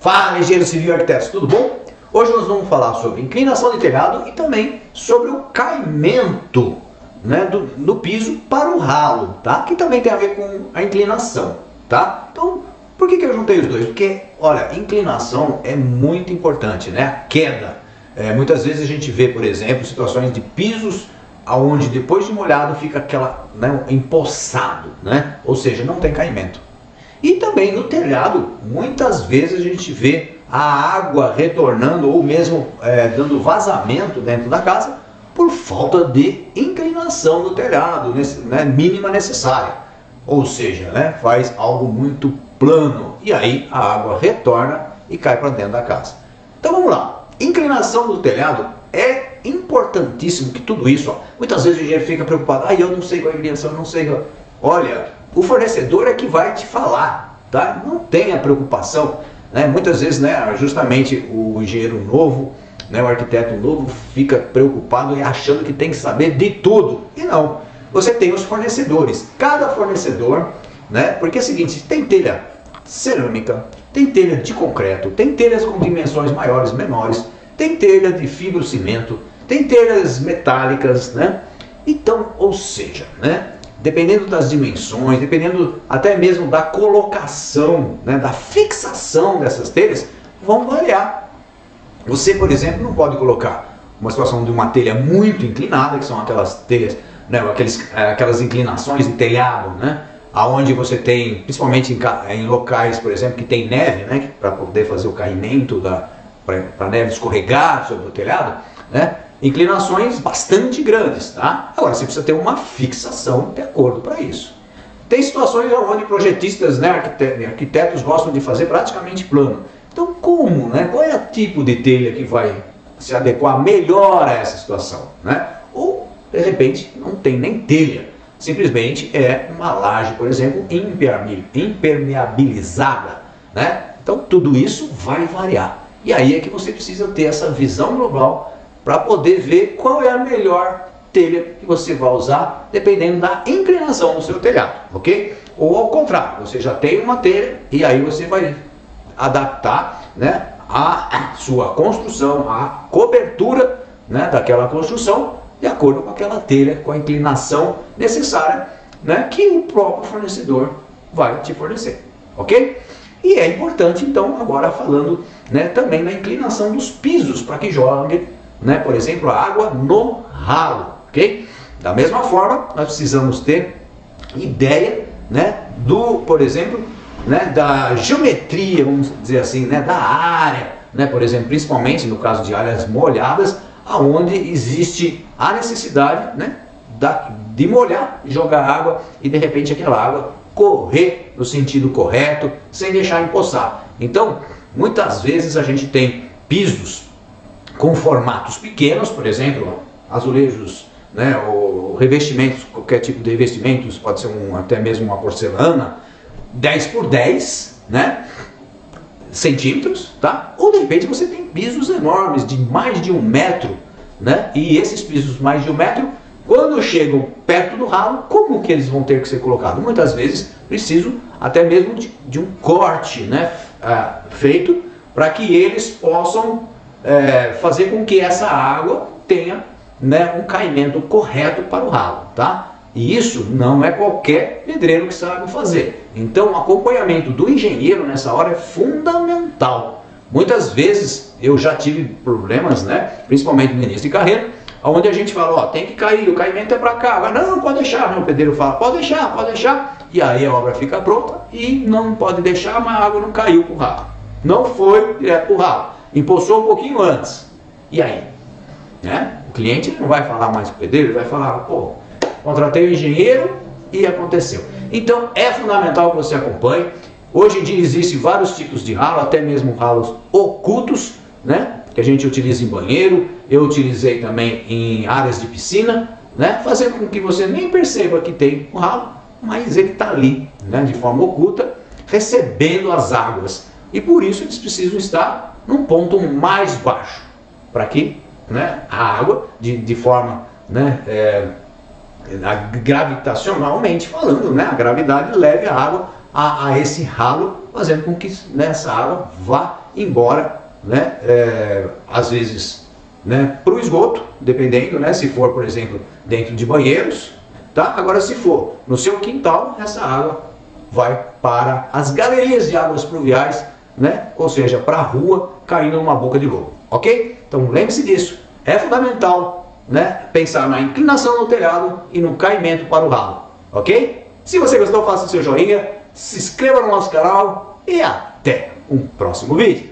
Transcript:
Fala, engenheiro civil e arquitetos, tudo bom? Hoje nós vamos falar sobre inclinação de telhado e também sobre o caimento, né, do piso para o ralo, tá? Que também tem a ver com a inclinação, tá? Então, por que eu juntei os dois? Porque, olha, inclinação é muito importante, né? A queda. Muitas vezes a gente vê, por exemplo, situações de pisos onde depois de molhado fica aquela, né, empoçado, né? Ou seja, não tem caimento. E também no telhado, muitas vezes a gente vê a água retornando ou mesmo dando vazamento dentro da casa por falta de inclinação do telhado, né, mínima necessária. Ou seja, né, faz algo muito plano e aí a água retorna e cai para dentro da casa. Então vamos lá, inclinação do telhado é importantíssimo que tudo isso, ó, muitas vezes o engenheiro fica preocupado, eu não sei qual é a inclinação, eu não sei. Olha, o fornecedor é que vai te falar, tá? Não tenha preocupação, né? Muitas vezes, né, justamente o engenheiro novo, né, o arquiteto novo fica preocupado e achando que tem que saber de tudo. E não, você tem os fornecedores, cada fornecedor, né? Porque é o seguinte, tem telha cerâmica, tem telha de concreto, tem telhas com dimensões maiores, menores, tem telha de fibrocimento, tem telhas metálicas, né? Então, ou seja, né, dependendo das dimensões, dependendo até mesmo da colocação, né, da fixação dessas telhas, vão variar. Você, por exemplo, não pode colocar uma situação de uma telha muito inclinada, que são aquelas telhas, né, aquelas inclinações de telhado, né, aonde você tem, principalmente em locais, por exemplo, que tem neve, né, para poder fazer o caimento, para a neve escorregar sobre o telhado, né, inclinações bastante grandes, tá? Agora, você precisa ter uma fixação de acordo para isso. Tem situações onde projetistas, né, arquitetos gostam de fazer praticamente plano. Então, como, né? Qual é o tipo de telha que vai se adequar melhor a essa situação, né? Ou, de repente, não tem nem telha. Simplesmente é uma laje, por exemplo, impermeabilizada, né? Então, tudo isso vai variar. E aí é que você precisa ter essa visão global para poder ver qual é a melhor telha que você vai usar, dependendo da inclinação do seu telhado, ok? Ou ao contrário, você já tem uma telha e aí você vai adaptar, né, a sua construção, a cobertura, né, daquela construção, de acordo com aquela telha, com a inclinação necessária, né, que o próprio fornecedor vai te fornecer, ok? E é importante, então, agora falando, né, também na inclinação dos pisos, para que jogue, né, por exemplo, a água no ralo, ok? Da mesma forma, nós precisamos ter ideia, né, por exemplo, né, da geometria, vamos dizer assim, né, da área, né, por exemplo, principalmente no caso de áreas molhadas, aonde existe a necessidade, né, de molhar, jogar água e de repente aquela água correr no sentido correto, sem deixar empoçar. Então, muitas vezes a gente tem pisos com formatos pequenos, por exemplo, azulejos, né, ou revestimentos, qualquer tipo de revestimentos, pode ser até mesmo uma porcelana, 10 por 10, né, centímetros, tá? Ou de repente você tem pisos enormes, de mais de 1 metro, né, e esses pisos mais de 1 metro, quando chegam perto do ralo, como que eles vão ter que ser colocados? Muitas vezes precisam até mesmo de um corte, né, feito para que eles possam fazer com que essa água tenha, né, um caimento correto para o ralo, tá? E isso não é qualquer pedreiro que sabe fazer. Então o acompanhamento do engenheiro nessa hora é fundamental. Muitas vezes eu já tive problemas, né, principalmente no início de carreira, onde a gente fala, ó, tem que cair, o caimento é para cá. Agora, não, pode deixar. O pedreiro fala, pode deixar, pode deixar. E aí a obra fica pronta e não pode deixar, mas a água não caiu para o ralo. Não foi direto para o ralo. Empoçou um pouquinho antes. E aí? Né? O cliente não vai falar mais com o pedreiro, ele vai falar, pô, contratei o engenheiro e aconteceu. Então é fundamental que você acompanhe. Hoje em dia existem vários tipos de ralo, até mesmo ralos ocultos, né, que a gente utiliza em banheiro. Eu utilizei também em áreas de piscina, né, fazendo com que você nem perceba que tem um ralo, mas ele está ali, né, de forma oculta, recebendo as águas. E por isso eles precisam estar num ponto mais baixo, para que, né, a água, de forma, né, gravitacionalmente falando, né, a gravidade leve a água a esse ralo, fazendo com que, né, essa água vá embora, né, às vezes, né, para o esgoto, dependendo, né, se for, por exemplo, dentro de banheiros, tá? Agora, se for no seu quintal, essa água vai para as galerias de águas pluviais, né, ou seja, para a rua, caindo numa boca de lobo, ok? Então lembre-se disso, é fundamental, né, pensar na inclinação no telhado e no caimento para o ralo, ok? Se você gostou, faça o seu joinha, se inscreva no nosso canal e até um próximo vídeo.